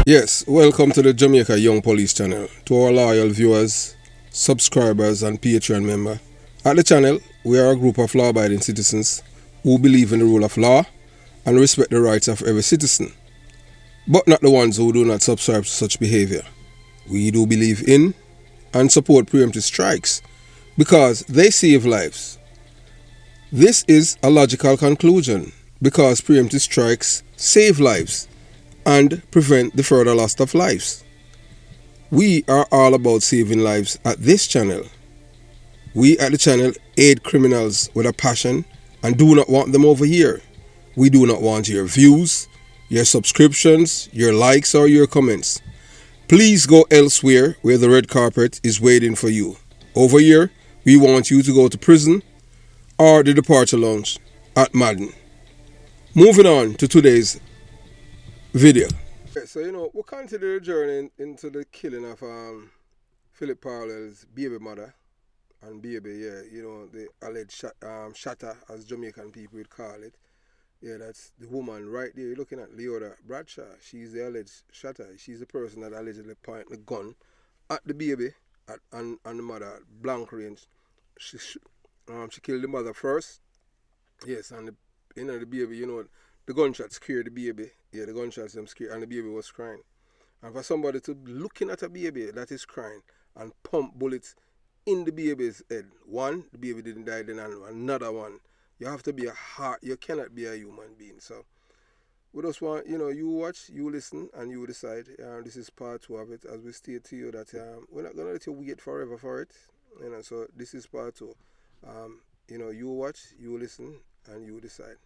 Yes, welcome to the Jamaica Young Police channel. To our loyal viewers, subscribers and Patreon member. At the channel, we are a group of law-abiding citizens who believe in the rule of law and respect the rights of every citizen, but not the ones who do not subscribe to such behavior. We do believe in and support preemptive strikes because they save lives. This is a logical conclusion because preemptive strikes save lives and prevent the further loss of lives. We are all about saving lives at this channel. We at the channel aid criminals with a passion and do not want them over here. We do not want your views, your subscriptions, your likes or your comments. Please go elsewhere where the red carpet is waiting for you. Over here, we want you to go to prison or the departure lounge at Madden. Moving on to today's video. So, we continue the journey into the killing of PHILLIP PAULWELL's baby mother and baby, the alleged shatter, as Jamaican people would call it. Yeah, that's the woman right there. You're looking at Leoda, Bradshaw. She's the alleged shatter. She's the person that allegedly pointed the gun at the baby and the mother at blank range. She killed the mother first. Yes, and the baby, the gunshot scared the baby. Yeah, the gunshots them scared, and the baby was crying. And for somebody to be looking at a baby that is crying and pump bullets in the baby's head, one, the baby didn't die, then another one. You have to be you cannot be a human being. So we just want, you watch, you listen, and you decide. This is part 2 of it, as we state to you that we're not going to let you wait forever for it. So this is part 2. You watch, you listen, and you decide.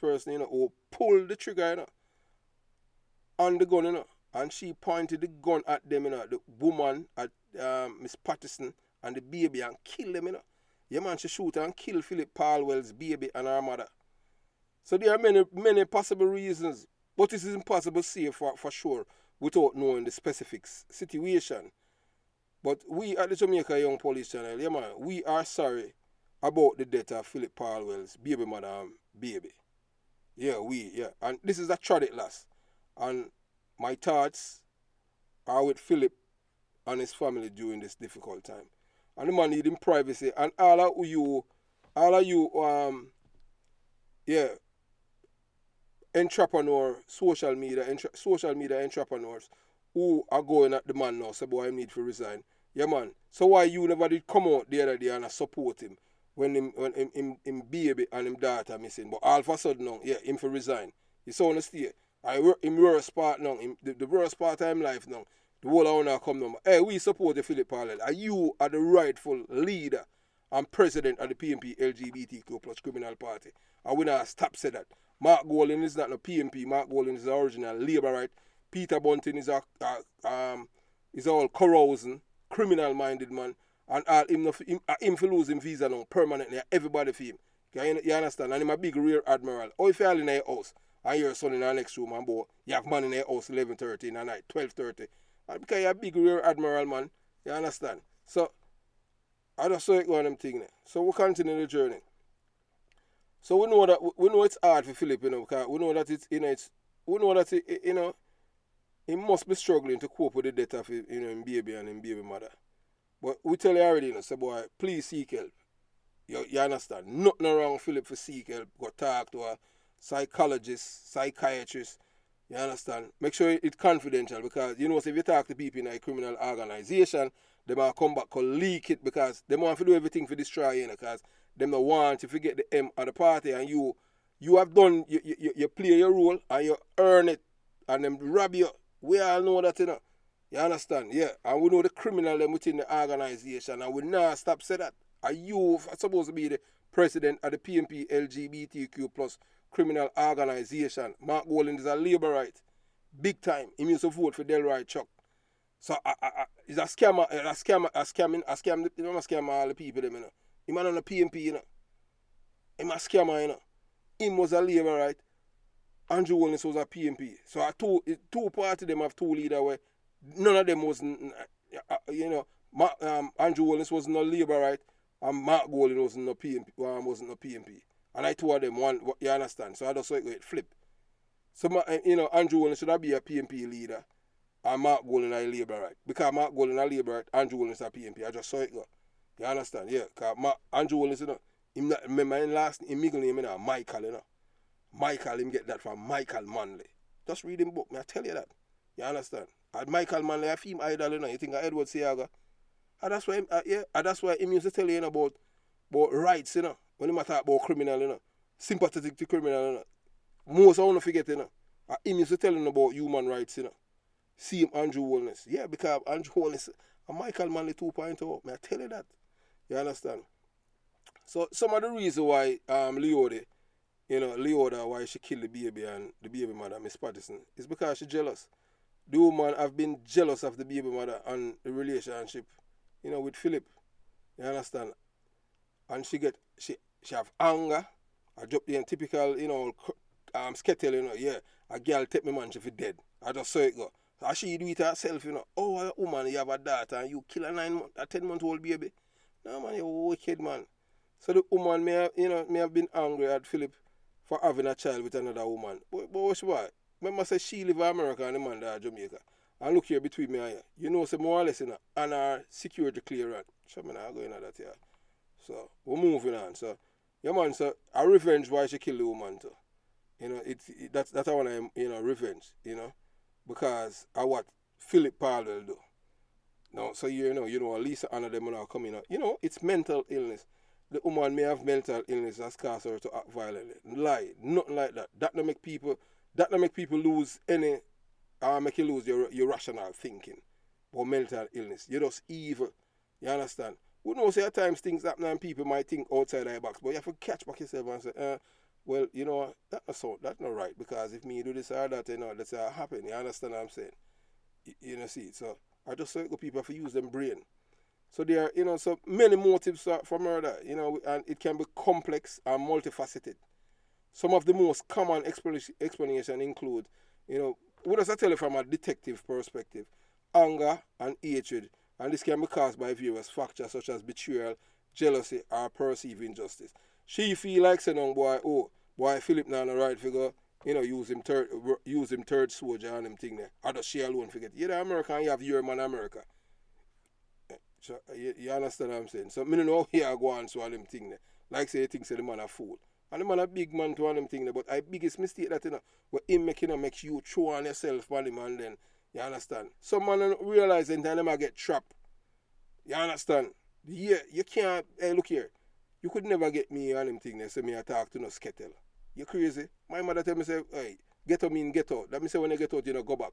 Person, who pulled the trigger, on the gun, and she pointed the gun at them, the woman at Miss Patterson and the baby, and killed them, Yeah, man, she shoot and kill PHILLIP PAULWELL's baby and her mother. So there are many possible reasons, but it is impossible to say for sure without knowing the specific situation. But we at the Jamaica Young Police channel, yeah, man, we are sorry about the death of PHILLIP PAULWELL's baby mother and baby. Yeah, and this is a tragic loss. And my thoughts are with PHILLIP and his family during this difficult time. And the man needing privacy. And all of you, entrepreneur, social media entrepreneurs who are going at the man now, say, boy, I need to resign. Yeah, man. So why you never did come out the other day and support him when him baby and him daughter missing? But all of a sudden now, him for resign. You saw on the state. Him worst part now, the worst part of his life now, the whole of now come now. Hey, we support the PHILLIP PAULWELL. And you are the rightful leader and president of the PNP LGBTQ plus criminal party. And we not stop say that. Mark Golding is not no PNP. Mark Golding is the original Labourite. Peter Bunting is all carousing, criminal-minded man. And him for losing visa now permanently. Everybody for him. You understand? And him a big rear admiral. Or if you all in your house, and your son in our next room, and boy, you have man in your house 11:30 in the night, 12:30. And because you're a big rear admiral, man, you understand? So, I just saw it going them thing there. So we continue the journey. So we know it's hard for PHILLIP, because we know that he must be struggling to cope with the death of him baby and him baby mother. But we tell you already, say, boy, please seek help. You understand? Nothing wrong with PHILLIP for seek help. Go talk to a psychologist, psychiatrist. You understand? Make sure it's confidential, because if you talk to people in a criminal organization, they might come back and leak it, because they want to do everything to destroy you, because they don't want you to get the M of the party, and you have done, you play your role and you earn it, and them rob you. We all know that, You understand? Yeah. And we know the criminal them within the organization, and we not stop say that Are you supposed to be the president of the PMP LGBTQ plus criminal organization? Mark Golding is a labor right. Big time. He used to vote for Delroy Chuck. So he's a scammer, scam all the people them, you know. He man on the PMP, you know. He a scammer, you know. Him was a labor right. Andrew Willis was a PMP. So two parties them have two leaders where none of them was, you know, Andrew Willis was no labor right, and Mark Golding wasn't no PMP. And I told them one, you understand? So I just saw it flip. So you know, Andrew Willis should be a PMP leader, and Mark Golding a labor right. Because Mark Golding a labor right, Andrew Willis a PMP. I just saw it go. You understand? Yeah. Because Andrew Willis, you know, him not, remember him middle name, you know, Michael, you know. Michael, him get that from Michael Manley. Just read him book, me I tell you that. You understand? And Michael Manley, a film idol, you know. You think of Edward Seaga? And that's why him used to tell you, you know, about rights, you know. When he talk about criminal, you know. Sympathetic to criminal, you know. Most I want to forget, you know. Him used to tell him about human rights, you know. See him, Andrew Holness. Yeah, because Andrew Holness and Michael Manley 2.0. May I tell you that? You understand? So some of the reason why Leoda, you know, Leoda, why she killed the baby and the baby mother, Miss Patterson, is because she's jealous. The woman have been jealous of the baby mother and the relationship, you know, with PHILLIP. You understand? And she have anger. I drop the typical, you know, skettle, you know, yeah, a girl take me man, she dead. I just saw it go. So she do it herself, you know. Oh, a woman, you have a daughter and you kill a 10-month-old baby. No man, you're a wicked man. So the woman may have been angry at PHILLIP for having a child with another woman. But what's why? Remember say she live in America and the man there in Jamaica. And look here between me and you. You know, say more or less, you know, and our security clearance. So I'm not going into that here. So we're moving on. So yeah man, so a revenge why she killed the woman too. You know, that's how I you know, revenge, you know. Because of what PHILLIP PAULWELL do. No, so you know, at least one of them now coming out. You know, it's mental illness. The woman may have mental illness that's caused her to act violently. Lie, nothing like that. That don't make people lose any, make you lose your rational thinking. But mental illness, you're just evil. You understand? We know say at times things happen and people might think outside their box, but you have to catch back yourself and say, well, you know, that's not right, because if me do this or that, you know, that's how it happen. You understand what I'm saying? You know, see, so I just say people have to use them brain. So there are, you know, so many motives for murder, you know, and it can be complex and multifaceted. Some of the most common explanation include, you know, what does I tell you from a detective perspective? Anger and hatred, and this can be caused by various factors such as betrayal, jealousy, or perceived injustice. She feel like saying, boy, PHILLIP now the right figure, you know, use him third soldier and them thing there. I just she alone forget. You're the American, you have your man America. So, you understand what I'm saying? So, I don't know how he go on so all them thing there. Like say, he thinks the man a fool. And the man a big man to all them thing there. But I biggest mistake that, you know, where him makes you throw on yourself on him and then, you understand? Some man don't realize and then them get trapped. You understand? Yeah, you can't, hey, look here. You could never get me on them thing there, say me I talk to no skettle. You crazy? My mother tell me, say, hey, get out mean get out. That means say when you get out, you know, go back.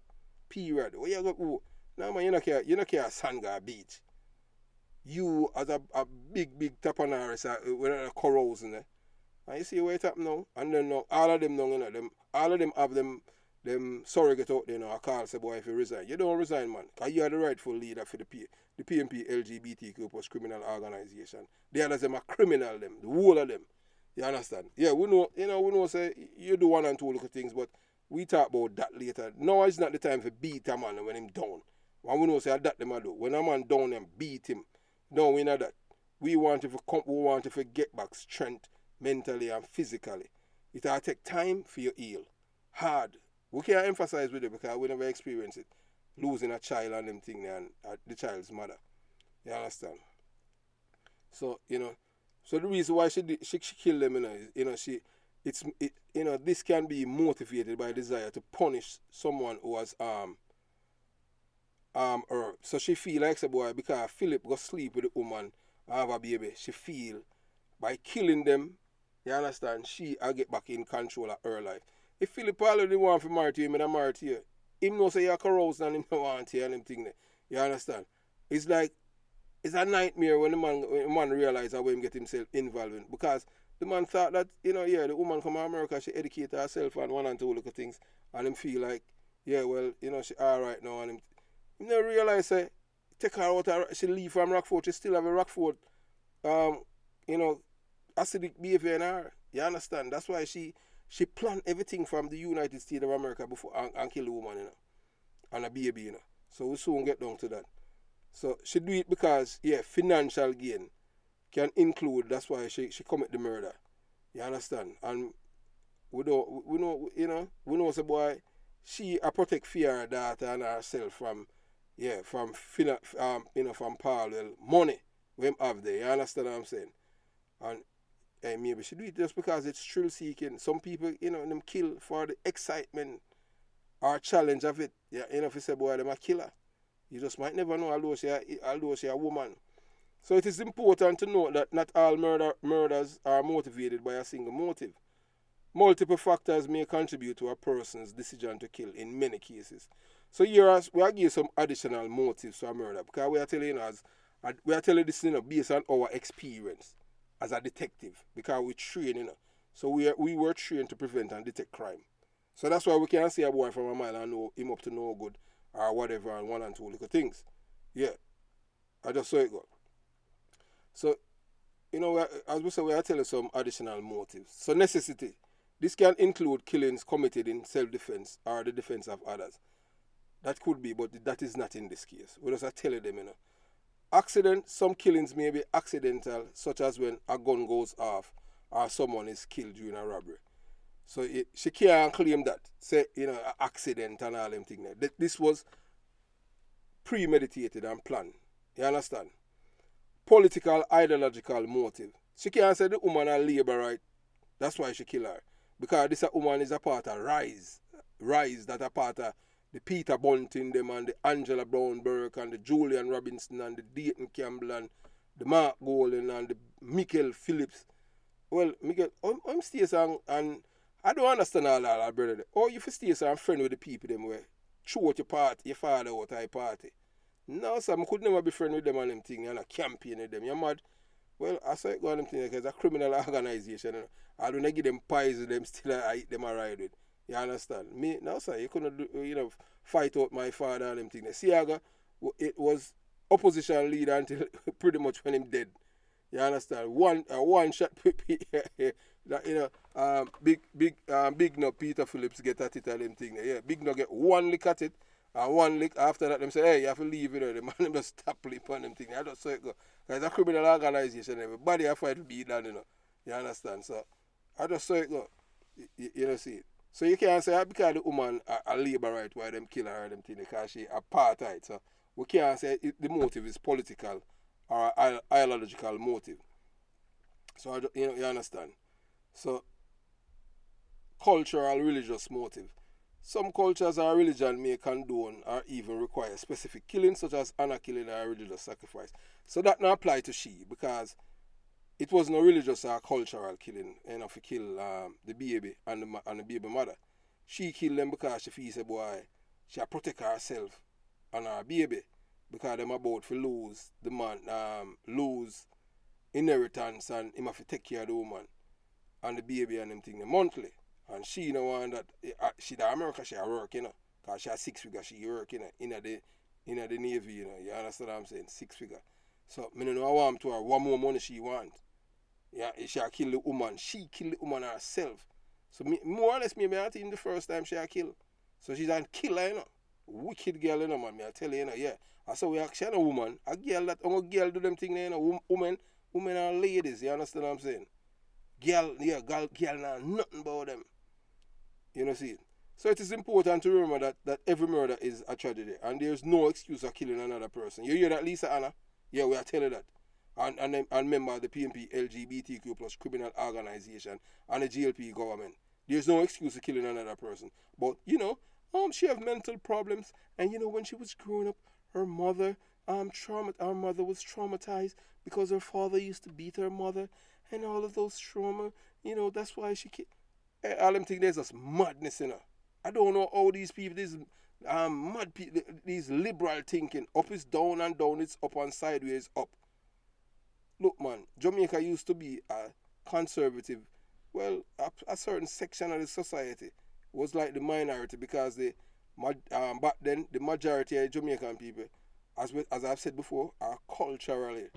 Period. Where you go? Oh. Now man, you don't care Sandgar Beach. You as a big tapanaris with a corals in there. And you see where it happen now? And then now, all of them now, you know, all of them have them surrogate out there now. I call say, boy, if you resign. You don't resign, man. Because you are the rightful leader for the PMP LGBTQ plus criminal organization. The others them are criminal them. The whole of them. You understand? Yeah, we know say you do one and two little things, but we talk about that later. Now is not the time for beat a man when him down. And we know say that them a do. When a man down them, beat him. No, we know that. We want to get back strength mentally and physically. It will take time for you heal. Hard. We can't emphasize with it because we never experience it. Losing a child and them thing and the child's mother. You understand? So, you know, so the reason why she killed them, this can be motivated by a desire to punish someone who has her. So she feel like, say, boy, because PHILLIP go sleep with the woman and have a baby, she feel by killing them, you understand, she will get back in control of her life. If PHILLIP already want to marry to him, and marry to you, him know say you're caroused and him don't want you and him thing there. You understand? It's like it's a nightmare when the man realize how him get himself involved in. Because the man thought that, yeah, the woman come to America, she educate herself and one and two little things, and him feel like, yeah, well, she alright now, and him never realize, take her out, she leave from Rockford, she still have a Rockford, you know, acidic behavior in her. You understand? That's why she planned everything from the United States of America before and kill the woman, and a baby, So we soon get down to that. So she do it because, yeah, financial gain can include, that's why she commit the murder. You understand? And we know, we know the boy, she protect fear her daughter and herself from, yeah, from, from PAULWELL money we have there. You understand what I'm saying? And maybe she do it just because it's thrill seeking. Some people, them kill for the excitement or challenge of it. Yeah, if you say, boy, them a killer. You just might never know, although she a woman. So it is important to note that not all murders are motivated by a single motive. Multiple factors may contribute to a person's decision to kill in many cases. So here we are giving some additional motives for a murder, because we are telling this based on our experience as a detective, because we train, So we were trained to prevent and detect crime. So that's why we can't see a boy from a mile and know him up to no good or whatever and one and two little things. Yeah, I just saw it go. So, as we say, we are telling some additional motives. So necessity. This can include killings committed in self-defense or the defense of others. That could be, but that is not in this case. We just are telling them, Accident, some killings may be accidental, such as when a gun goes off or someone is killed during a robbery. So she can't claim that, say, an accident and all them things. This was premeditated and planned. You understand? Political, ideological motive. She can't say the woman a labor right. That's why she kill her. Because this woman is a part of Rise. Rise, that a part of the Peter Bunting them and the Angela Brown Burke and the Julian Robinson and the Dayton Campbell and the Mark Golden and the Michael Phillips. Well, Miguel, I'm stay and I don't understand all that, brother. Or you stay and friend with the people them where throw out your party, your father out of party. No, sir, I could never be friend with them and them thing and a campaign with them. You're mad. Well, I saw it go on them thing because it's a criminal organization. I don't give them pies with them, still I eat them and ride with. You understand? Me, no, sir, you couldn't do, fight out my father and them thing. Siaga, it was opposition leader until pretty much when him dead. You understand? One shot that big no Peter Phillips get at it and them thing. Yeah, big no get one lick at it and one lick after that them say, hey, you have to leave, the man them just stop lip on them thing. I just saw it go. It's a criminal organization, everybody have fight to beat that, You understand? So I just saw it go. You see it. So you can't say because the woman a labor right why them kill her them thing because she apartheid. So we can't say the motive is political or ideological motive. So you understand. So cultural religious motive. Some cultures or religion may condone or even require specific killing, such as honor killing or religious sacrifice. So that not apply to she because it was no religious or cultural killing, to kill the baby and the baby mother. She killed them because she feels a boy, she protect herself and her baby because them about to lose the man, lose inheritance and him have to take care of the woman and the baby and them thing monthly. And she no want that she the America she work, Cause she has 6 figure she work, in the Navy, You understand what I'm saying? 6 figure. So me no know I want to her one more money she want. Yeah, she kill the woman. She kill the woman herself. So more or less maybe I think the first time she kill. So she's a killer, Wicked girl, man. Me I tell you, yeah. I saw we actually a woman, a girl that girl do them thing, women are ladies, you understand what I'm saying? Girl know nothing about them. See it. So it is important to remember that every murder is a tragedy and there's no excuse for killing another person. You hear that, Lisa Anna? Yeah, we are telling that. And member of the PNP LGBTQ plus criminal organization and the GLP government. There's no excuse for killing another person. But, she have mental problems and when she was growing up, her mother her mother was traumatized because her father used to beat her mother and all of those trauma, that's why she all them things there's just madness in her. I don't know how these people, these Mad people, these liberal thinking, up is down and down, it's up and sideways up. Look, man, Jamaica used to be a conservative, well, a certain section of the society was like the minority because back then the majority of Jamaican people, as I've said before, are culturally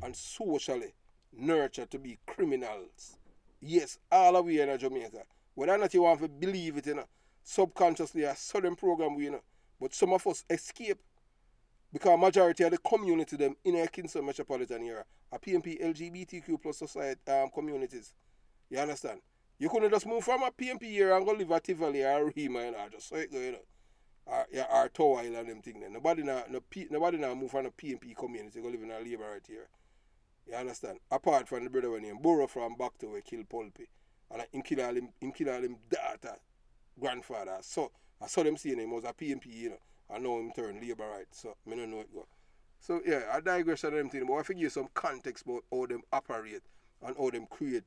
and socially nurtured to be criminals. Yes, all of we in Jamaica. Whether or not you want to believe it, subconsciously a sudden program but some of us escape because majority of the community them in a Kingston metropolitan area are PNP LGBTQ plus society communities. You understand? You couldn't just move from a PNP area and go live at Tivoli or Rima, just so it go, or Tower Island and them thing there. Nobody now move from a PNP community, go live in a labor right here. You understand? Apart from the brother when he borrow from back to where kill Pulpy. And him kill all him daughter, grandfather. So I saw them saying him was a PNP, I know him turn labor right. So I don't know it go. So yeah, I digress on them thing, but I figure you some context about how them operate and how them create.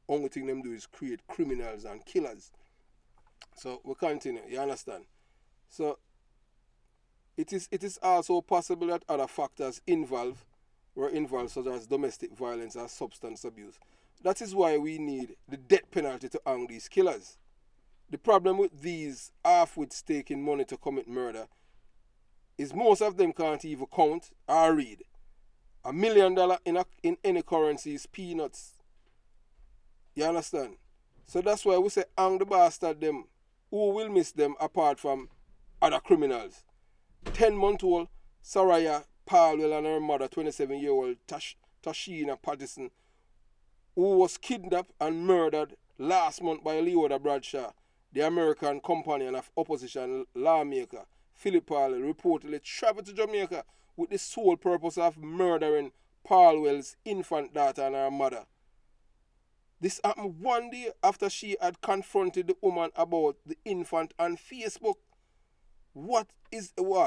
Only thing them do is create criminals and killers. So we continue, you understand? So it is also possible that other factors were involved such as domestic violence and substance abuse. That is why we need the death penalty to hang these killers. The problem with these half-wits taking money to commit murder is most of them can't even count or read. $1 million in any currency is peanuts. You understand? So that's why we say hang the bastard them. Who will miss them apart from other criminals? 10-month-old Saraya PAULWELL and her mother, 27-year-old Tashina Patterson, who was kidnapped and murdered last month by Leoda Bradshaw, the American companion of opposition lawmaker PHILLIP reportedly traveled to Jamaica with the sole purpose of murdering PAULWELL's infant daughter and her mother. This happened one day after she had confronted the woman about the infant on Facebook. What?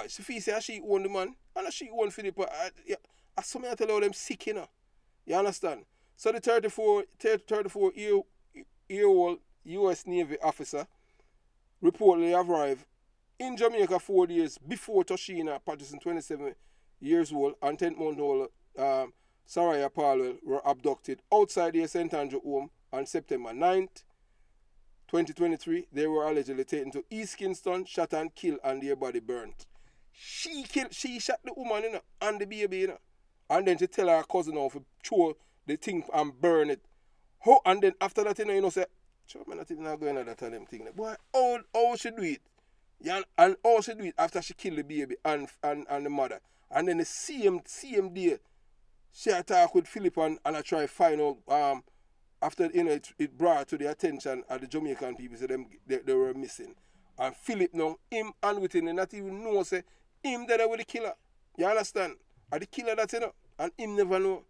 She said she owned the man and she owned PHILLIP. I saw me tell you them sick, You understand? So the 34-year-old U.S. Navy officer reportedly arrived in Jamaica 4 days before Tashina Patterson, 27 years old, and 10-month-old Saraya PAULWELL were abducted outside their St. Andrew home on September 9th, 2023. They were allegedly taken to East Kingston, shot and killed, and their body burnt. She shot the woman, and the baby, and then she tell her cousin to throw the thing and burn it. And then after that, say, sure, man, not going to that them thing. Boy, how she do it? Yeah, and how she do it after she killed the baby and the mother. And then the same day, she attacked with PHILLIP and I try to find out after it brought to the attention of the Jamaican people, so they were missing. And PHILLIP now, him and with him, not even know say him there with the killer. You understand? And the killer that's and him never know.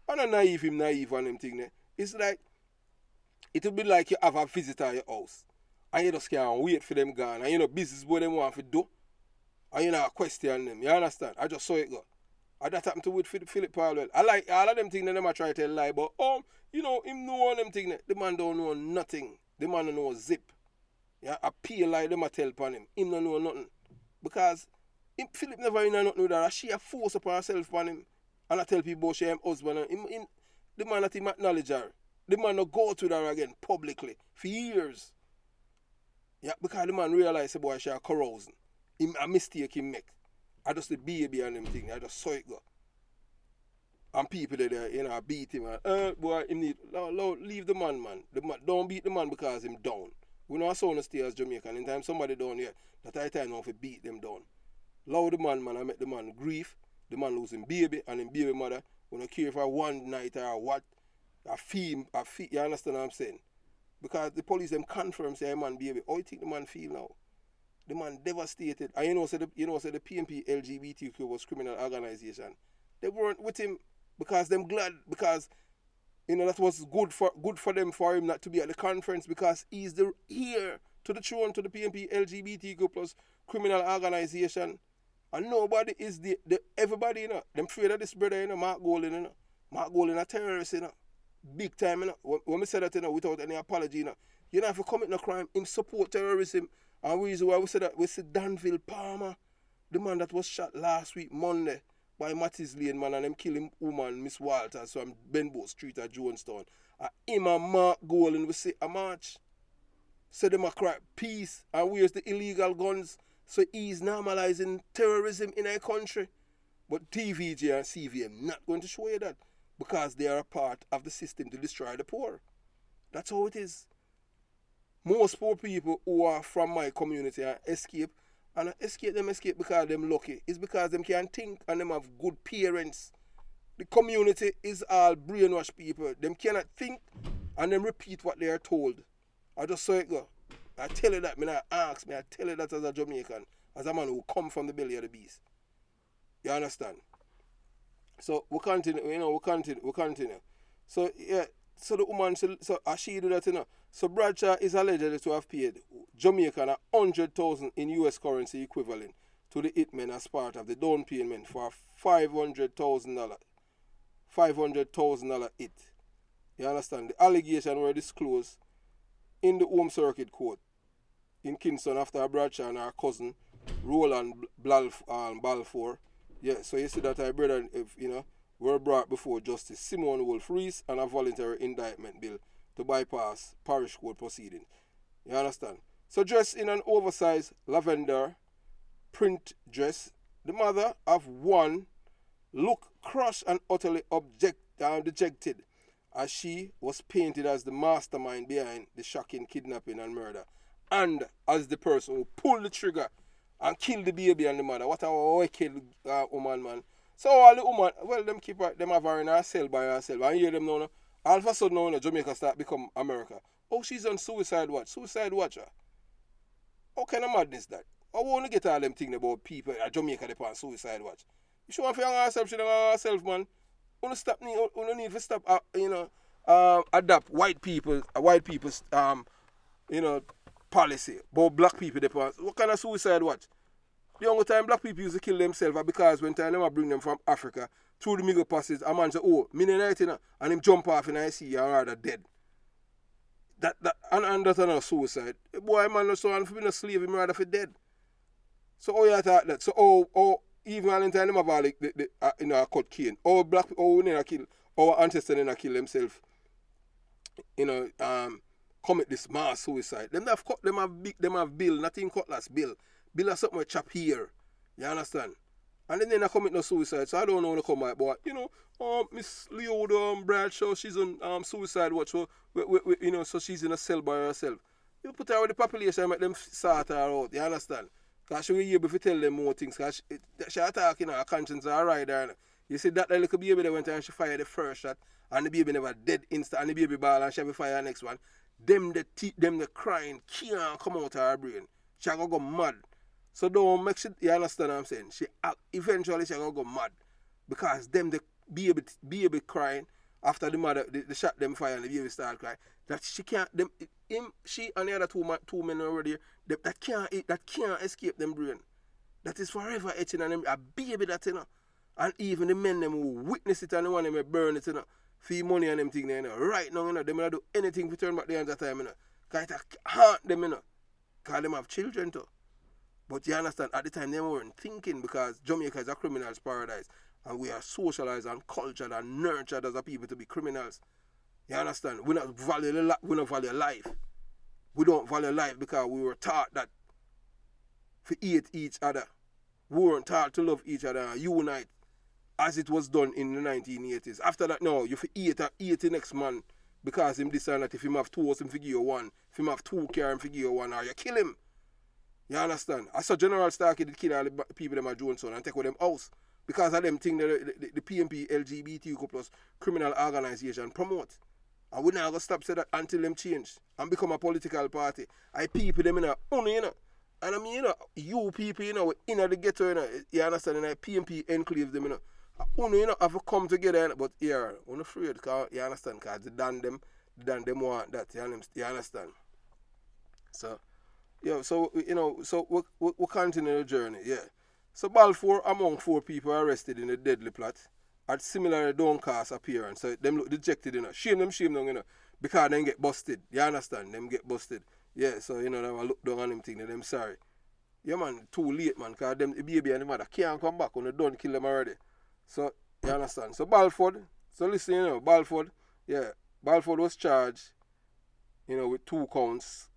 I'm not naive on them thing there. It's like it will be like you have a visitor at your house and you just can't wait for them gone and business what them want to do and you not question them. You understand? I just saw it go. And that happened to with PHILLIP PAULWELL. I like all of them things that them try to tell lie, but him know on them things. The man don't know nothing. The man don't know zip. Yeah, I pay like them a tell upon him. Him don't know nothing. Because PHILLIP never know nothing with her. She a force upon herself upon him. And I tell people she am husband. The man that him acknowledge her. The man not go to her again publicly for years. Yeah, because the man realize the boy she a carousing. A mistake he make. I just the baby and them thing. I just saw it go. And people there, beat him. And, boy, him need, leave the man. Don't beat the man because him down. We know how to stay as Jamaican. Anytime somebody down here, that I time now to beat them down. Allow the man, I make the man grief. The man losing baby and him baby mother. We don't care for one night or what. A fee, you understand what I'm saying? Because the police them confirm say, hey man, baby, how you think the man feel now? The man devastated. And say the PNP LGBTQ was criminal organization. They weren't with him because them glad because that was good for them for him not to be at the conference because he's the heir to the throne to the PNP LGBTQ plus criminal organization. And nobody is the everybody, them afraid of this brother, Mark Golding, Mark Golding a terrorist, big time, When we say that, without any apology, you don't have to commit no crime, him support terrorism, And the reason why we say that, we see Danville Palmer, the man that was shot last week, Monday, by Mattis Lane, man, and them kill him woman, Miss Walters, from Benbow Street at Jonestown. And him and Mark Golan, we say a march. So them a cry peace, and where's the illegal guns? So he's normalizing terrorism in our country. But TVG and CVM not going to show you that, because they are a part of the system to destroy the poor. That's how it is. Most poor people who are from my community and escape because them lucky. It's because them can think and them have good parents. The community is all brainwashed people. Them cannot think and them repeat what they are told. I just saw it go. I tell you that, I tell you that as a Jamaican, as a man who come from the belly of the beast. You understand? So we continue, we continue. So yeah, so the woman, so she do that, So Bradshaw is alleged to have paid Jamaican 100,000 in US currency equivalent to the hitmen as part of the down payment for a $500,000 hit. You understand? The allegation were disclosed in the Home Circuit Court in Kingston after Bradshaw and her cousin Roland Balfour. Yeah, so you see that our brother, were brought before Justice Simone Wolf-Rees on a voluntary indictment bill to bypass parish court proceedings. You understand? So dressed in an oversized lavender print dress, the mother of one looked crushed and utterly dejected as she was painted as the mastermind behind the shocking kidnapping and murder, and as the person who pulled the trigger and killed the baby and the mother. What a wicked woman, man. So all the woman, well, them keep her, them have her in her cell by herself. And hear them now, all of a sudden now, Jamaica start become America. Oh, she's on suicide watch. Suicide watcher. How kind of madness that? I want to get all them things about people at Jamaica they on suicide watch. If she want to hang herself, she don't hang herself, man. You need to stop, adapt white people's, policy about black people. What kind of suicide watch? The only time black people used to kill themselves because when time them bring them from Africa through the middle passage, a man say, oh, me and him jump off in the sea and rather dead. And that's not suicide. Boy, man, no so and for being a slave, him rather for dead. So you thought that? So even in time them have all a cut cane. Black people, we never kill, our ancestors never kill themselves. Commit this mass suicide. Them have bill, nothing cutlass bill. Bill has something with chop here. You understand? And then they not commit no suicide. So I don't know when to come back. But Miss Leoda Bradshaw, she's on suicide watch. So so she's in a cell by herself. You put her with the population and make them sort her out. You understand? Because she will be able to tell them more things. Because she attacking her conscience are right there. You see that little baby that went and she fired the first shot and the baby never dead instant and the baby ball and she have to fire the next one. Them the crying can't come out of her brain. She go mad. So don't make she, you understand what I'm saying? Eventually she go mad. Because them the baby crying after the mother the shot them fire and the baby start crying. That she can't she and the other two men already that can't escape them brain. That is forever etching on them a baby that and even the men them who witness it and the one them burn it for money and them thing right now them not do anything to turn back the hands of time because it haunt them because them have children too. But you understand, at the time they weren't thinking because Jamaica is a criminal's paradise and we are socialized and cultured and nurtured as a people to be criminals. You understand? We don't value life. We don't value life because we were taught that to hate each other. We weren't taught to love each other and unite as it was done in the 1980s. After that, no, you hate the next man because him this and that. If him have 2 house, him figure 1. If him have 2 car, him figure 1. Or you kill him. You understand? I saw General Starkey did kill all the people them at Jonestown and take with them house because of them thing the PMP LGBTQ plus criminal organization promote. And we not gonna stop say that until them change and become a political party. I people them only and I mean you people in the ghetto you understand and PMP enclave them only have to come together but here I'm afraid because you understand because they done them want that you understand. So so we continue the journey, yeah. So Balfour among 4 people arrested in a deadly plot had similar downcast appearance. So them look dejected, shame them, because them get busted. You understand? Them get busted. Yeah, so you know them I look down on them thing, them sorry. Yeah man, too late man, cause them the baby and the mother can't come back when they done kill them already. So you understand? So Balford, so listen, you know, Balford, yeah, Balford was charged, you know, with 2 counts.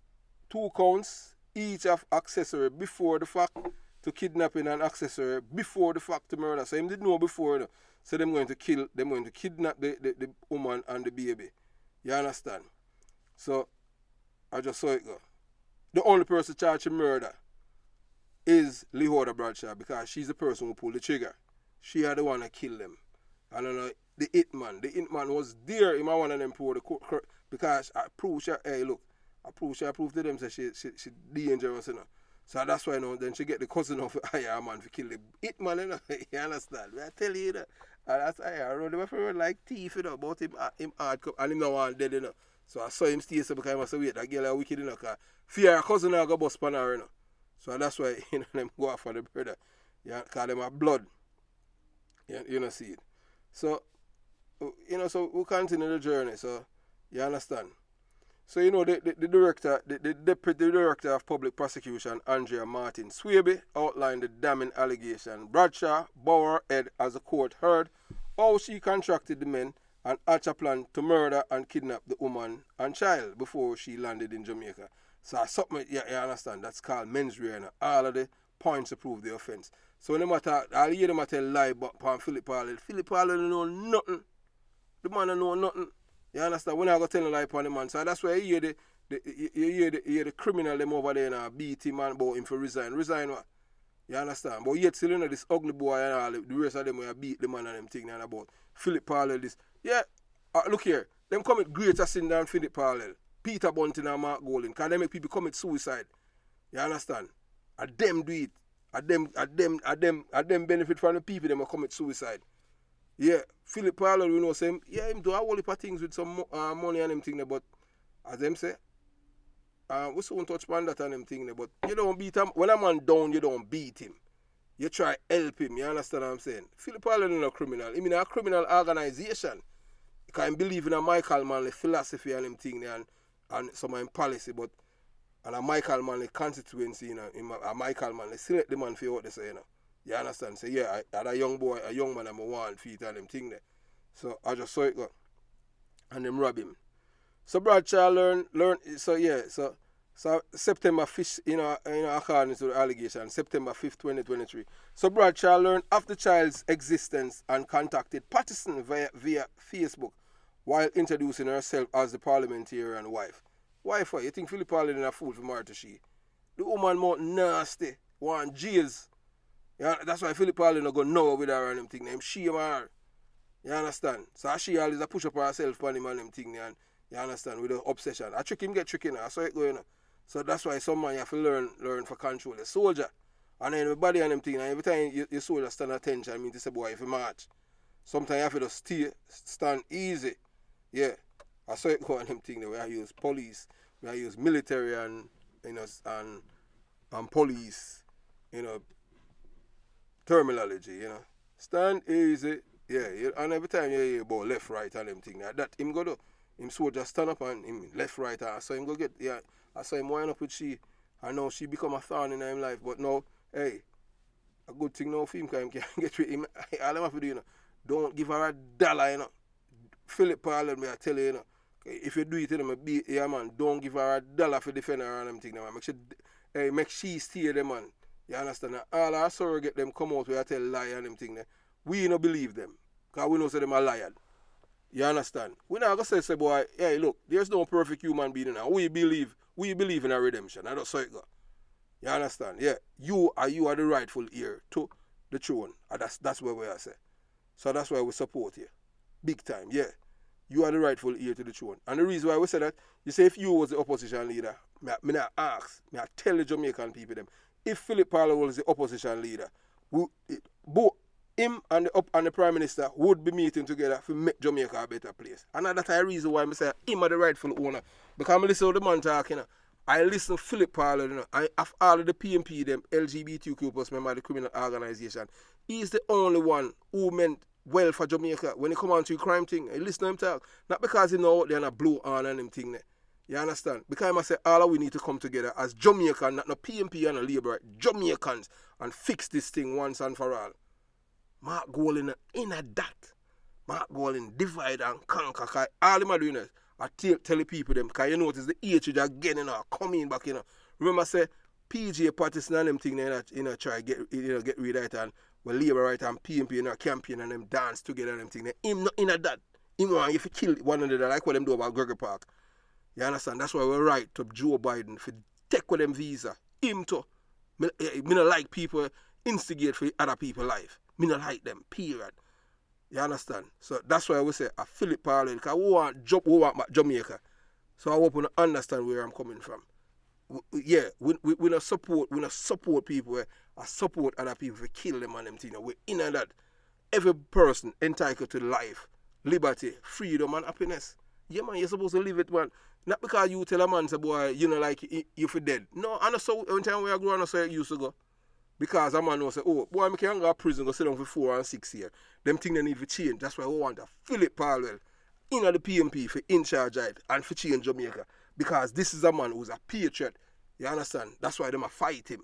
2 counts each of accessory before the fact to kidnapping and accessory before the fact to murder. So him did know before, you know. So them going to kidnap the woman and the baby. You understand? So I just saw it go. The only person charged with murder is Leoda Bradshaw because she's the person who pulled the trigger. She had the one that killed them. And you know, the hitman was there. Him one of them pour the court because I proved she, hey look, I proved to them that she dangerous, you know. So that's why, you know, then she get the cousin of hire man to kill the hitman, you know. You understand? I tell you that. And that's I run him for like thief, you know, about him hard cup and him no one dead, you know. So I saw him stay so because I must wait, that girl is wicked, you know, because fear her cousin I go bust pan her, you know. So that's why, you know, them go after the brother. Yeah, because them are blood. You know, see it. So, you know, so we continue the journey, so you understand. So, you know, the deputy director of public prosecution, Andrea Martin Swaby, outlined the damning allegation. Bradshaw bowed her head as the court heard how she contracted the men and hatched a plan to murder and kidnap the woman and child before she landed in Jamaica. So, something, you understand, that's called mens rea, all of the points to prove the offense. So, when they talk, I'll hear them tell lie about PHILLIP PAULWELL. PHILLIP PAULWELL don't know nothing. The man don't know nothing. You understand? When I go tell a lie upon the man, so that's why you hear the criminal them over there and beat him and about him for resign. Resign what? You understand? But yet still, you know, this ugly boy and all the rest of them will beat the man and them thing and about PHILLIP PAULWELL this. Yeah, look here. Them commit greater sin than PHILLIP PAULWELL. Peter Bunting and Mark Golding. Because they make people commit suicide. You understand? And them do it. And them benefit from the people them commit suicide. Yeah, PHILLIP PAULWELL, we know, say, yeah, him do a whole heap of things with some money and them thing there, but as them say, we soon touch upon that and them thing there, but you don't beat him. When a man down, you don't beat him. You try help him, you understand what I'm saying? PHILLIP PAULWELL is not a criminal. He mean a criminal organization. You can believe in a Michael Manley philosophy and them thing there and some of him policy, but and a Michael Manley constituency, you know, a Michael Manley select the man for what they say, you know. You understand? So yeah, I had a young man I'm a one feet and them thing there. So I just saw it go. And them rob him. So Bradshaw learn so yeah, so September 5th, you know, according to the allegation, September 5th, 2023. So Bradshaw learned of the child's existence and contacted Patterson via Facebook while introducing herself as the parliamentarian wife. Wife, you think PHILLIP PAULWELL is a fool for married to she? The woman more nasty, want jails. Yeah, that's why PHILLIP PAULWELL not going nowhere with her and them thing. Them shame her. You understand? So she always a push up herself on him and them thing. And you understand? With the obsession. I trick him get tricky now. I saw it going on. So that's why some man you have to learn for control. A soldier. And then everybody and them thing. And every time your soldier stand attention, I mean to say, boy, if you march. Sometimes you have to just stand easy. Yeah. I saw it going on them thing. We have use police. We have use military and, you know, and police. You know, terminology, you know. Stand easy. Yeah, and every time you hear about left, right and them thing, that him go do. Him soldier stand up and him left, right, and I saw him go get, yeah, I saw him wind up with she, and now she become a thorn in him life, but now, hey, a good thing now for him, because him can get with him, all I have to do, you know, don't give her $1, you know. PHILLIP PAULWELL, me I tell you, you know, if you do it, you know, yeah, man, don't give her $1 for defend her and them thing, man. Make she stay there, man. You understand? All our surrogate them come out where I tell lie and them thing there. We don't believe them. Because we know say them are liars. You understand? We not going to say, boy, hey, look, there's no perfect human being now. We believe in a redemption. I don't say it go. You understand? Yeah. You are the rightful heir to the throne. And that's where we are say. So that's why we support you. Big time, yeah. You are the rightful heir to the throne. And the reason why we say that, you say if you was the opposition leader, me not ask, me I tell the Jamaican people them, if PHILLIP PAULWELL was the opposition leader, both him and the Prime Minister would be meeting together to make Jamaica a better place. And that's the reason why I say him are the rightful owner. Because I listen to the man talking, you know. I listen to PHILLIP PAULWELL, you know. I have all of the PMP, them LGBTQ plus member of the criminal organization. He's the only one who meant well for Jamaica when it come on to crime thing. I listen to him talk. Not because he know out there and a blow on and them thing there. You understand? Because I say all we need to come together as Jamaican, not no PMP and no Labour, Jamaicans, and fix this thing once and for all. Mark goal in that. Mark goal in divide and conquer. Cause all them are doing is I tell the people them, because you notice the hatred again, coming back, Remember I say PJ partisan and them thing, try get rid of it, and Labour right and PMP campaign and them dance together and them thing. Him not in that. Him want you to kill one another like what them do about Gregory Park. You understand? That's why we write to Joe Biden for take with them visa. Him too. Me not like people instigate for other people's life. Me not like them, period. You understand? So that's why we say a PHILLIP PAULWELL, because we want Jamaica. So I hope you understand where I'm coming from. We not support people. I support other people for kill them and them things. We're in that. Every person entitled to life, liberty, freedom and happiness. Yeah man, you're supposed to live it, man. Not because you tell a man, say, boy, like you for dead. No, I know so one time when I grew up, I know so it used to go. Because a man will say, oh, boy, I can't go to prison, go sit down for 4 and 6 years. Them things they need to change. That's why we want a PHILLIP PAULWELL in the PMP for in charge of it and for change Jamaica. Because this is a man who's a patriot. You understand? That's why them are fight him.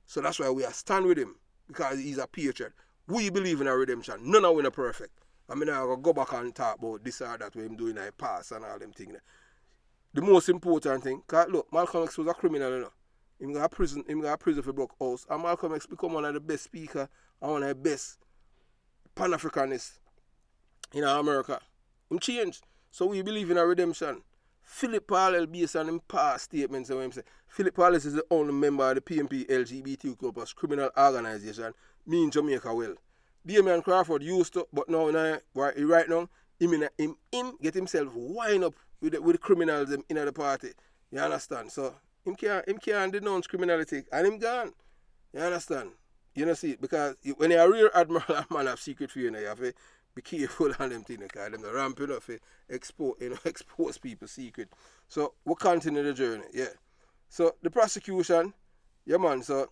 So that's why we are stand with him. Because he's a patriot. We believe in a redemption. None of us are perfect. I mean, I go back and talk about this or that, what him doing in the past and all them things. The most important thing, because look, Malcolm X was a criminal, you know. Him got prison for broke house. And Malcolm X become one of the best speakers and one of the best Pan-Africanists in America. Him changed. So we believe in a redemption. PHILLIP PAULWELL, based on him past statements, and what him say, PHILLIP PAULWELL is the only member of the PMP LGBTQ+ criminal organization, me in Jamaica well. Damian Crawford used to, but now right now, him get himself wind up with the criminals in the party. You understand? So him can't denounce criminality and him gone. You understand? You know see, because when you're a real admiral and man have secret for you have to be careful on them things, because them are ramping up to expose people's secret. So we continue the journey, yeah. So the prosecution, yeah man, so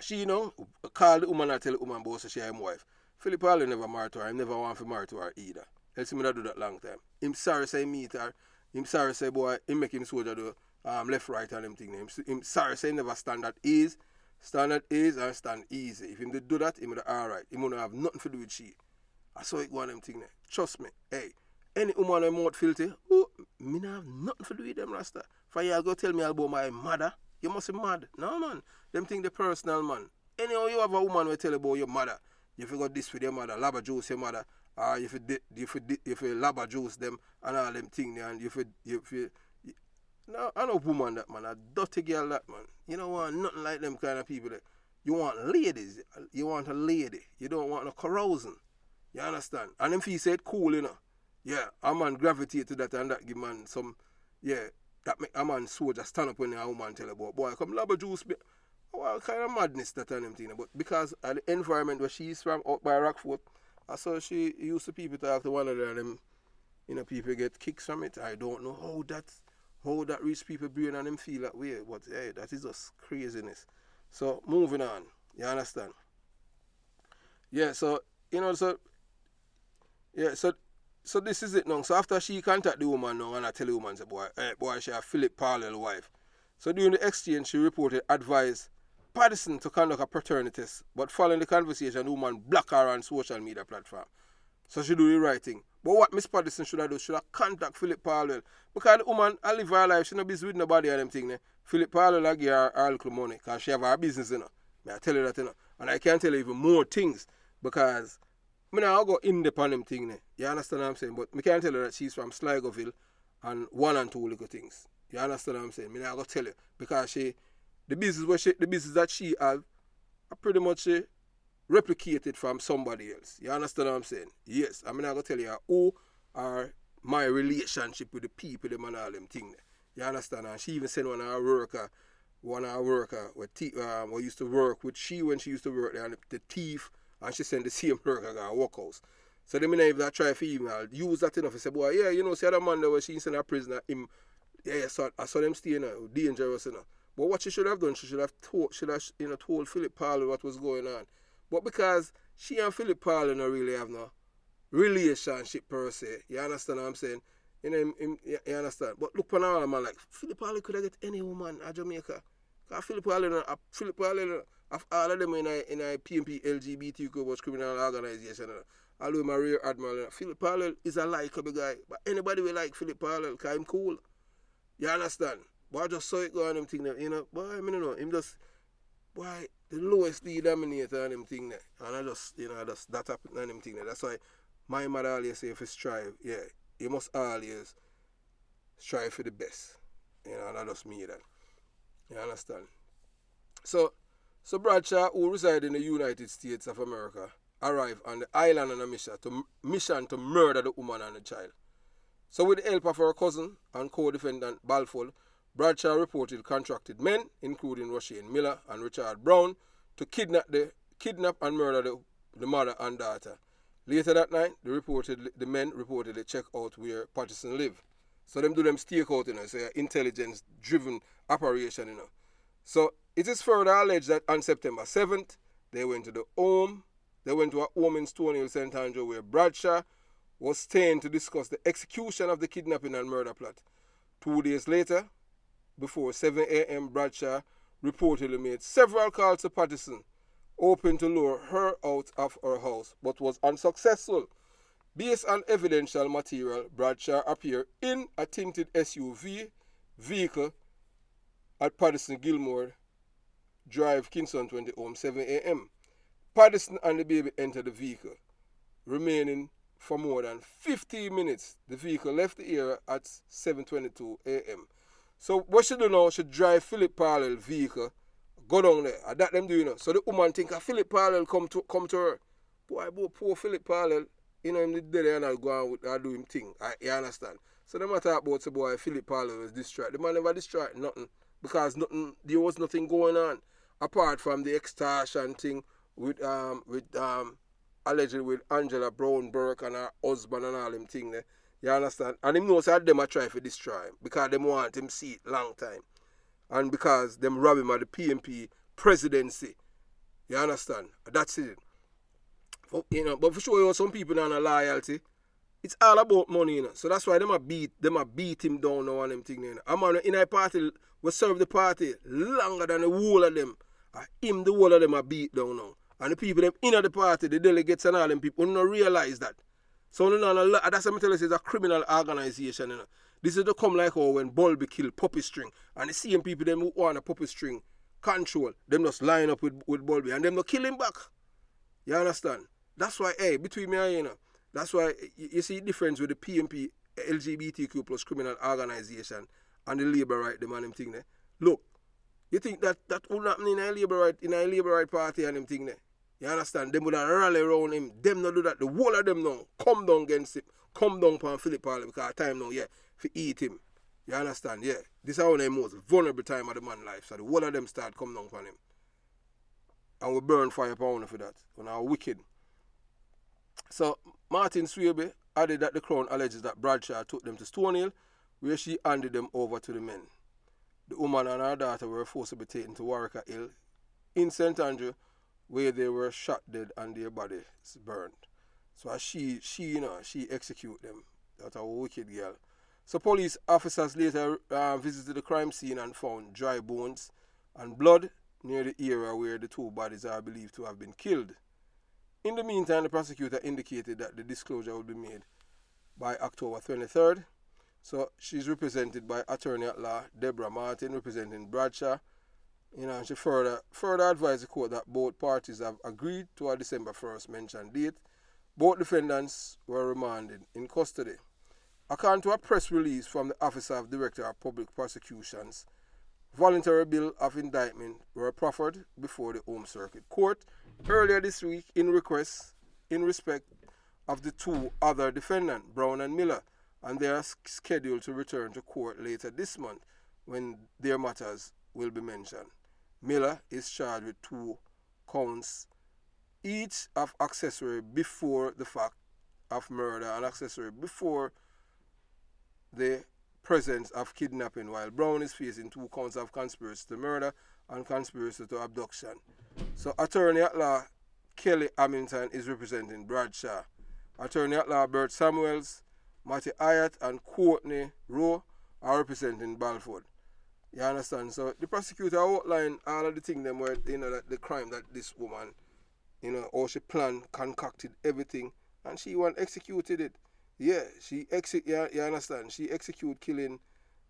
she called the woman and tell the woman about she his wife. PHILLIP PAULWELL never married to her, him never want to marry to her either. Else him do that long time. Him sorry say meet her, him sorry say boy, him make him soldier do left right and them things. Him sorry say never stand at ease and stand easy. If him did do that, him would alright. Him wouldn't have nothing to do with she. I saw it go on them thing there. Trust me, hey, any woman who mouth filthy, me not have nothing to do with them rasta. For you go tell me about my mother, you must be mad. No man, them thing the personal man. Anyhow you have a woman who tell you about your mother, you forgot this with your mother, laba juice your mother, or if you laba juice them and all them thing there, and no, I know woman that man, a dirty girl that man. You don't want nothing like them kind of people there. You want ladies, you want a lady, you don't want no carousing. You understand? And if he said cool, yeah, a man gravitate to that and that give man some, yeah, that make a man soldier stand up when a woman tell about, boy, come laba juice, what kind of madness that and them thing. But because of the environment where she's from, out by Rockford, I saw she used to people talk to one of them, people get kicks from it. I don't know how that reach people brain and them feel that way, but hey, that is just craziness. So moving on, you understand? Yeah, so so this is it now. So after she contact the woman now and I tell the woman, say, boy, she a PHILLIP PAULWELL wife. So during the exchange, she reported advised Patterson to conduct a paternity test, but following the conversation, the woman blocked her on social media platform. So she do the right thing. But what Miss Patterson should have done, should have contact PHILLIP PAULWELL. Because the woman, I live her life, she not busy with nobody and them thing. PHILLIP PAULWELL give her little money, because she have her business, May I tell you that, And I can tell you even more things, because I now go in the pan them thing. You understand what I'm saying? But I can't tell you that she's from Sligoville and 1 and 2 little things. You understand what I'm saying? I now go tell you, because the business that she have, are pretty much replicated from somebody else. You understand what I'm saying? Yes. I'm not going to tell you who are my relationship with the people, them and all them things. You understand? And she even sent one of her worker who used to work with she when she used to work there, and the thief, and she sent the same worker to her workhouse. So they may even try for email, use that enough and say, boy, yeah, see other man there where she sent a prisoner, so I saw them stay dangerous, But what she should have done, she should have told PHILLIP PAULWELL what was going on. But because she and PHILLIP PAULWELL don't really have no relationship per se, you understand what I'm saying? You know, you understand? But look on all man, like, Philip Pauwwell could have get any woman at Jamaica. Because Philip Pauwwell, of all of them in a PMP LGBTQ was criminal organization. Although my rear admiral, Philip Pauwwell is a likable guy. But anybody will like Philip Pauwwell because he's cool. You understand? But I just saw it go on them thing there, you know. Boy, I mean, you know, him just, boy, the lowest denominator on them thing there. And I just, you know, that happened on them thing there. That's why my mother always say if you strive, yeah, you must always strive for the best. You know, and I just mean that. You understand? So Bradshaw, who reside in the United States of America, arrived on the island on a mission to murder the woman and the child. So with the help of her cousin and co-defendant Balfour, Bradshaw reported contracted men, including Roshane Miller and Richard Brown, to kidnap and murder the mother and daughter. Later that night, the men reportedly checked out where Patterson lived. So them do them stakeout, you know, so intelligence-driven operation, you know. So it is further alleged that on September 7th, they went to a home in Stony Hill, St. Andrew, where Bradshaw was staying to discuss the execution of the kidnapping and murder plot. 2 days later, before 7 a.m., Bradshaw reportedly made several calls to Patterson, hoping to lure her out of her house, but was unsuccessful. Based on evidential material, Bradshaw appeared in a tinted SUV vehicle at Patterson Gilmore Drive, Kingston 20 home, 7 a.m. Patterson and the baby entered the vehicle, remaining for more than 15 minutes. The vehicle left the area at 7:22 a.m. So what she do now, she drive Philip Pauwwell vehicle, go down there. And that them do, you know. So the woman think Philip Pauwwell come to her. Boy, poor Philip Pauwwell, you know, him did there and I'll go on with do him thing. You understand? So the matter about the boy Philip Pauwwell was destroyed. The man never destroyed nothing. Because there was nothing going on apart from the extortion thing with allegedly with Angela Brown Burke and her husband and all them thing there. You understand? And him knows that them a try to destroy him because them want him see it long time. And because them rob him at the PMP presidency. You understand? That's it. You know, but for sure you know, some people don't have loyalty. It's all about money, you know. So that's why them a beat him down now and them thing, you know. A man in a party we serve the party longer than the whole of them. Him the whole of them a beat down now. And the people them in the party, the delegates and all them people, don't realize that. So that's what I'm telling you, it's a criminal organization, you know. This is to come like how when Bulby killed Puppy String. And the same people them who want a Puppy String control, them just line up with Bulby and them not kill him back. You understand? That's why, hey, between me and you know, that's why you see the difference with the PMP LGBTQ plus criminal organization and the labor right, the man them thing there. Look, you think that would happen in a labor right party and them thing there? You understand? Them would rally around him. Them not do that. The whole of them now come down against him. Come down upon Philip Pauwwell because time now, yeah, for eat him. You understand? Yeah. This is one of the most vulnerable time of the man's life. So the whole of them start come down upon him. And we burn fire upon him for that. When are wicked. So Martin Swaby added that the Crown alleges that Bradshaw took them to Stonehill, where she handed them over to the men. The woman and her daughter were forced to be taken to Warwick Hill in St. Andrew, where they were shot dead and their bodies burned. So she executed them. That's a wicked girl. So police officers later visited the crime scene and found dry bones and blood near the area where the two bodies are believed to have been killed. In the meantime, the prosecutor indicated that the disclosure would be made by October 23rd. So she's represented by attorney at law Deborah Martin, representing Bradshaw. You know, she further advised the court that both parties have agreed to a December 1st mentioned date. Both defendants were remanded in custody. According to a press release from the Office of Director of Public Prosecutions, voluntary bill of indictment were proffered before the Home Circuit Court earlier this week in respect of the two other defendants, Brown and Miller, and they are scheduled to return to court later this month when their matters will be mentioned. Miller is charged with 2 counts, each of accessory before the fact of murder and accessory before the presence of kidnapping, while Brown is facing 2 counts of conspiracy to murder and conspiracy to abduction. So attorney at law Kelly Hamilton is representing Bradshaw. Attorney at law Bert Samuels Matty Hyatt and Courtney Rowe are representing Balford. You understand? So the prosecutor outlined all of the things them where that the crime that this woman, how she planned, concocted everything, and she executed it. Yeah, you understand? She executed killing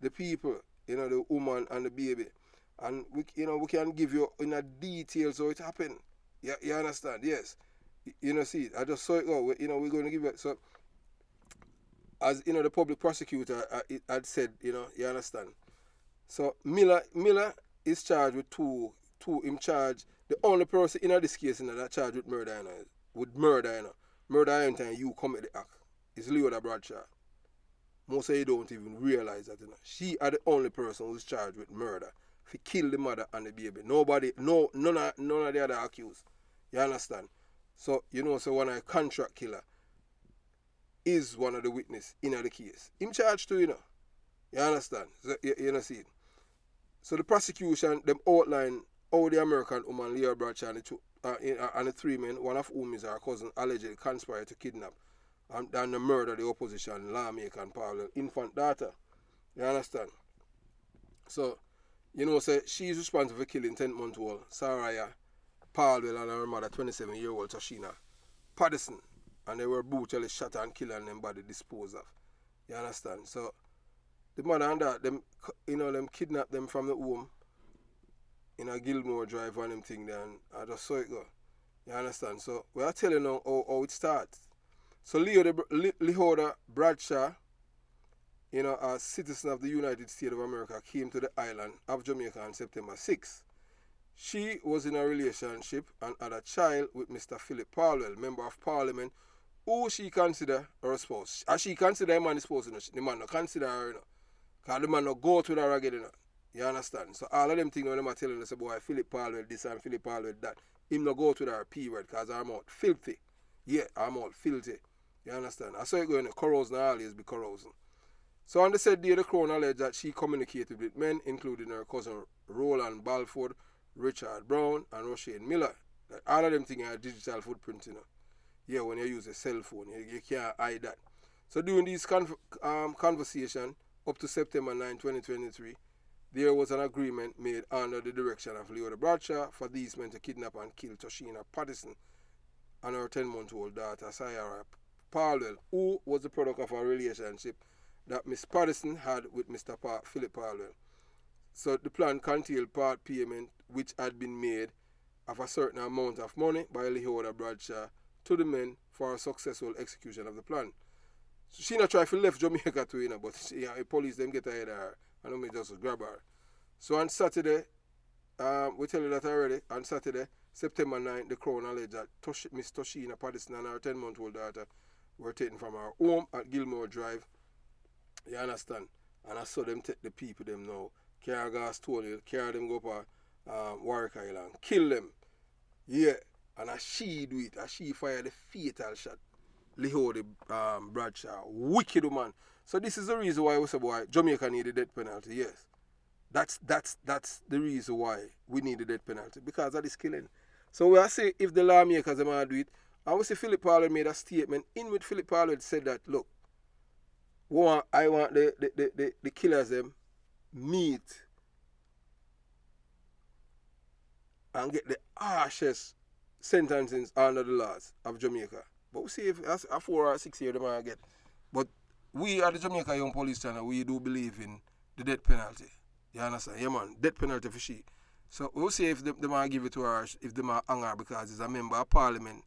the people, the woman and the baby. And we can give you in a detail so it happened. Yeah, you understand? Yes. See, I just saw it go. We're going to give it. So, as the public prosecutor it had said, you understand. So Miller is charged with two in charge. The only person in this case that charged with murder, murder anytime you commit the act is Leoda Bradshaw. Most of you don't even realize that. She are the only person who's charged with murder. If he kill the mother and the baby, none of the other accused. You understand? So so when a contract killer is one of the witness in the case, him charged too. You understand? So, you see it. So the prosecution, them outline how the American woman Leoda Bradshaw and the three men, one of whom is her cousin, allegedly conspired to kidnap and murder the opposition lawmaker and PAULWELL infant daughter. You understand? So, say she's responsible for killing 10-month-old Saraya PAULWELL and her mother, 27-year-old Toshina Patterson, and they were brutally shot and killed and them body disposed of. You understand? So the mother and that, them kidnapped them from the home in a Gilmore Drive and them thing there, and I just saw it go. You understand? So we are telling now how it starts. So Leoda Bradshaw, a citizen of the United States of America, came to the island of Jamaica on September 6. She was in a relationship and had a child with Mr. PHILLIP PAULWELL, member of parliament, who she considered her spouse. As she considered him as spouse, the man no consider her, because the man no go to her again, You understand? So all of them things when them are telling us, boy, PHILLIP PAULWELL this and PHILLIP PAULWELL that, him no go to her period, because her mouth filthy. Yeah, her mouth filthy. You understand? I saw it going to corrosion always be corrosion. So on the said day, the Crown alleged that she communicated with men, including her cousin Roland Balford, Richard Brown, and Roshane Miller. That all of them things are digital footprint, Yeah, when you use a cell phone, you can't hide that. So during this conversation, up to September 9, 2023, there was an agreement made under the direction of Leoda Bradshaw for these men to kidnap and kill Toshina Patterson and her 10-month-old daughter, Saraya PAULWELL, who was the product of a relationship that Miss Patterson had with Mr. PHILLIP PAULWELL. So the plan contained part payment which had been made of a certain amount of money by Leoda Bradshaw to the men for a successful execution of the plan. So she not try to left Jamaica too, but the police them get ahead of her and they just grab her. So on Saturday, we tell you that already, on Saturday, September 9th, the Crown alleged that Miss Toshina Patterson and her 10-month-old daughter were taken from her home at Gilmore Drive. You understand? And I saw them take the people them now. Carry gas, Tony, carry them go up Warwick Island, kill them. Yeah. And as she do it, as she fire the fatal shot, Leoda Bradshaw, wicked woman. So this is the reason why we say, boy, Jamaica need the death penalty. Yes. That's the reason why we need the death penalty, because of this killing. So we are say if the lawmakers them do it, and we see PHILLIP PAULWELL made a statement in which PHILLIP PAULWELL said that, look, I want the killers them meet and get the harshest sentences under the laws of Jamaica. But we see if a 4 or 6 year they might get. But we at the Jamaica Young Police Channel, we do believe in the death penalty. You understand? Yeah, man, death penalty for she. So we'll see if they might give it to her, if they might hang her, because it's a member of parliament.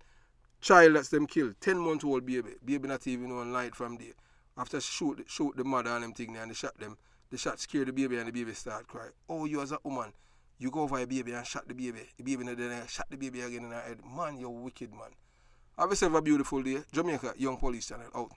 Child that's them killed, 10-month-old baby. Baby not even on light from there. After shoot the mother and them thing there and they shot them, the shot scared the baby and the baby start crying. Oh, you as a woman, you go over a baby and shot the baby. The baby then shot the baby again in her head. Man, you're wicked, man. Have yourself a beautiful day. Jamaica Young Police Channel out.